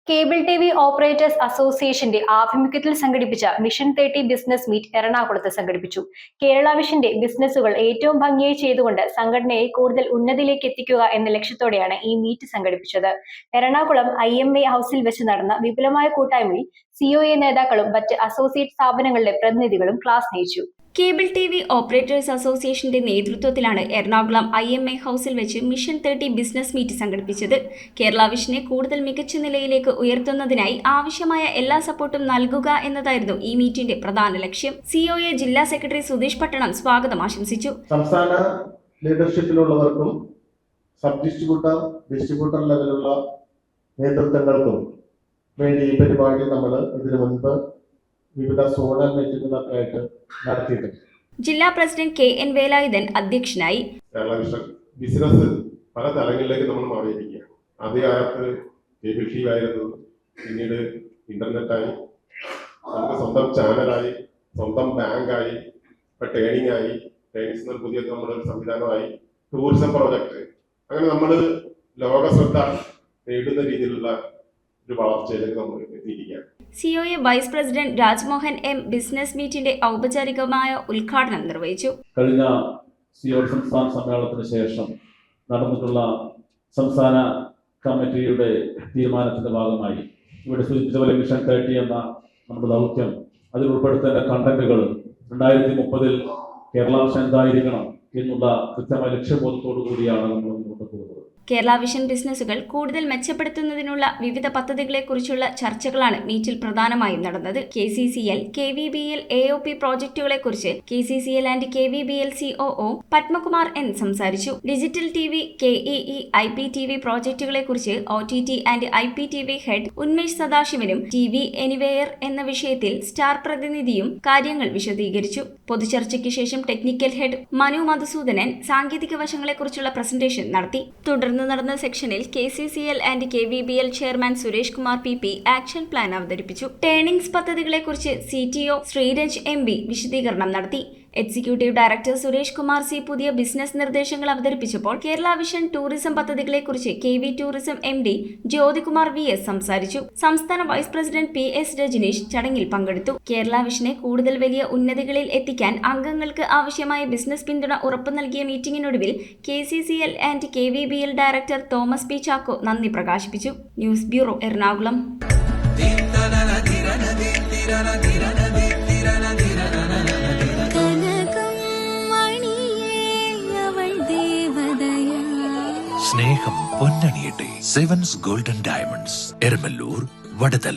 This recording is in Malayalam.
കേബിൾ ടിവി ഓപ്പറേറ്റേഴ്സ് അസോസിയേഷന്റെ ആഭിമുഖ്യത്തിൽ സംഘടിപ്പിച്ച മിഷൻ 30 ബിസിനസ് മീറ്റ് എറണാകുളത്ത് സംഘടിപ്പിച്ചു. കേരള വിഷന്റെ ബിസിനസ്സുകൾ ഏറ്റവും ഭംഗിയായി ചെയ്തുകൊണ്ട് സംഘടനയെ കൂടുതൽ ഉന്നതിയിലേക്ക് എത്തിക്കുക എന്ന ലക്ഷ്യത്തോടെയാണ് ഈ മീറ്റ് സംഘടിപ്പിച്ചത്. എറണാകുളം IMA ഹൌസിൽ വെച്ച് നടന്ന വിപുലമായ കൂട്ടായ്മയിൽ COA നേതാക്കളും മറ്റ് അസോസിയേറ്റ് സ്ഥാപനങ്ങളുടെ പ്രതിനിധികളും ക്ലാസ് നയിച്ചു. കേബിൾ ടിവി ഓപ്പറേറ്റേഴ്സ് അസോസിയേഷന്റെ നേതൃത്വത്തിലാണ് എറണാകുളം IMA ഹൌസിൽ വെച്ച് മിഷൻ 30 ബിസിനസ് മീറ്റ് സംഘടിപ്പിച്ചത്. കേരള വിഷനെ കൂടുതൽ മികച്ച നിലയിലേക്ക് ഉയർത്തുന്നതിനായി ആവശ്യമായ എല്ലാ സപ്പോർട്ടും നൽകുക എന്നതായിരുന്നു ഈ മീറ്റിന്റെ പ്രധാന ലക്ഷ്യം. COA ജില്ലാ സെക്രട്ടറി സുധീഷ് പട്ടണം സ്വാഗതം ആശംസിച്ചു. സംസ്ഥാന ലീഡർഷിപ്പിലുള്ളവർക്കും സബ് ഡിസ്ട്രിബ്യൂട്ടർ ലെവലുള്ള നേതൃത്വങ്ങൾക്കും വേണ്ടി ഈ പരിപാടി നമ്മൾ ഇതിനു മുൻപ് വിവിധ സോണൽ മീറ്റിംഗുകളൊക്കെ ആയിട്ട് നടത്തിയിട്ടുണ്ട്. ജില്ലാ പ്രസിഡന്റ് KN വേലായുധൻ അധ്യക്ഷനായി. കേരള വിഷൻ ബിസിനസ് പല തലങ്ങളിലേക്ക് നമ്മൾ മാറിയിരിക്കുകയാണ്. ആദ്യകാലത്ത് കേബിൾ ടി വി ആയിരുന്നു, പിന്നീട് ഇന്റർനെറ്റായി, നമുക്ക് സ്വന്തം ചാനലായി, സ്വന്തം ബാങ്കായി, ഇപ്പൊ ട്രെയിനിങ് ആയി, ട്രെയിനിങ്സ് പുതിയ നമ്മുടെ സംവിധാനമായി, ടൂറിസം പ്രോജക്ട്, അങ്ങനെ നമ്മൾ ലോക ശ്രദ്ധ നേടുന്ന രീതിയിലുള്ള ഒരു വളർച്ചയിലേക്ക് നമ്മൾ എത്തിയിരിക്കുകയാണ്. COA vice president Rajmohan M business മീറ്റിന്റെ ഔപചാരികമായ ഉദ്ഘാടനം നിർവഹിച്ചു. കഴിഞ്ഞ COA സംസ്ഥാന സമ്മേളനത്തിന് ശേഷം നടന്നിട്ടുള്ള സംസ്ഥാന കമ്മിറ്റിയുടെ തീരുമാനത്തിന്റെ ഭാഗമായി ഇവിടെ സൂചിപ്പിച്ച പോലെ മിഷൻ 30 എന്ന നമ്മുടെ ദൗത്യം, അതിൽ ഉൾപ്പെടുത്തേണ്ട കണ്ടന്റുകൾ 2030 കേരള വിഷൻ എന്തായിരിക്കണം എന്നുള്ള കൃത്യമായ ലക്ഷ്യബോധത്തോടു കൂടിയാണ് നമ്മൾ മുന്നോട്ട് പോകുന്നത്. കേരള വിഷൻ ബിസിനസ്സുകൾ കൂടുതൽ മെച്ചപ്പെടുത്തുന്നതിനുള്ള വിവിധ പദ്ധതികളെക്കുറിച്ചുള്ള ചർച്ചകളാണ് മീറ്റിൽ പ്രധാനമായും നടന്നത്. KCCL, KVBL, AOP പ്രോജക്റ്റുകളെക്കുറിച്ച് KCCL and KVBL COO Padmakumar N സംസാരിച്ചു. ഡിജിറ്റൽ TV, KEE, IPTV പ്രോജക്റ്റുകളെക്കുറിച്ച് OTT and IPTV head Unmesh സദാശിവനും TV എനിവെയർ എന്ന വിഷയത്തിൽ സ്റ്റാർ പ്രതിനിധിയും കാര്യങ്ങൾ വിശദീകരിച്ചു. പൊതുചർച്ചയ്ക്ക് ശേഷം ടെക്നിക്കൽ ഹെഡ് മനു മധുസൂദനൻ സാങ്കേതിക വശങ്ങളെക്കുറിച്ചുള്ള പ്രസന്റേഷൻ നടത്തി. തുടർന്ന് നടന്ന സെക്ഷനിൽ KCCL and KVBL chairman Suresh Kumar PP action plan അവതരിപ്പിച്ചു. ടേണിംഗ്സ് പദ്ധതികളെക്കുറിച്ച് CTO ശ്രീരജ് MB വിശദീകരണം നടത്തി. Executive director Suresh Kumar C പുതിയ ബിസിനസ് നിർദ്ദേശങ്ങൾ അവതരിപ്പിച്ചപ്പോൾ കേരള വിഷൻ ടൂറിസം പദ്ധതികളെക്കുറിച്ച് KV tourism MD Jyothikumar VS സംസാരിച്ചു. സംസ്ഥാന വൈസ് പ്രസിഡന്റ് PS രജനീഷ് ചടങ്ങിൽ പങ്കെടുത്തു. കേരള വിഷനെ കൂടുതൽ വലിയ ഉന്നതികളിൽ എത്തിക്കാൻ അംഗങ്ങൾക്ക് ആവശ്യമായ ബിസിനസ് പിന്തുണ ഉറപ്പു നൽകിയ മീറ്റിംഗിനൊടുവിൽ KCCL and KVBL director Thomas P Chacko നന്ദി പ്രകാശിപ്പിച്ചു. News bureau, Ernakulam. സ്നേഹം പൊന്നണിയട്ടെ. 7's golden diamonds, Eramalloor, Vadathala.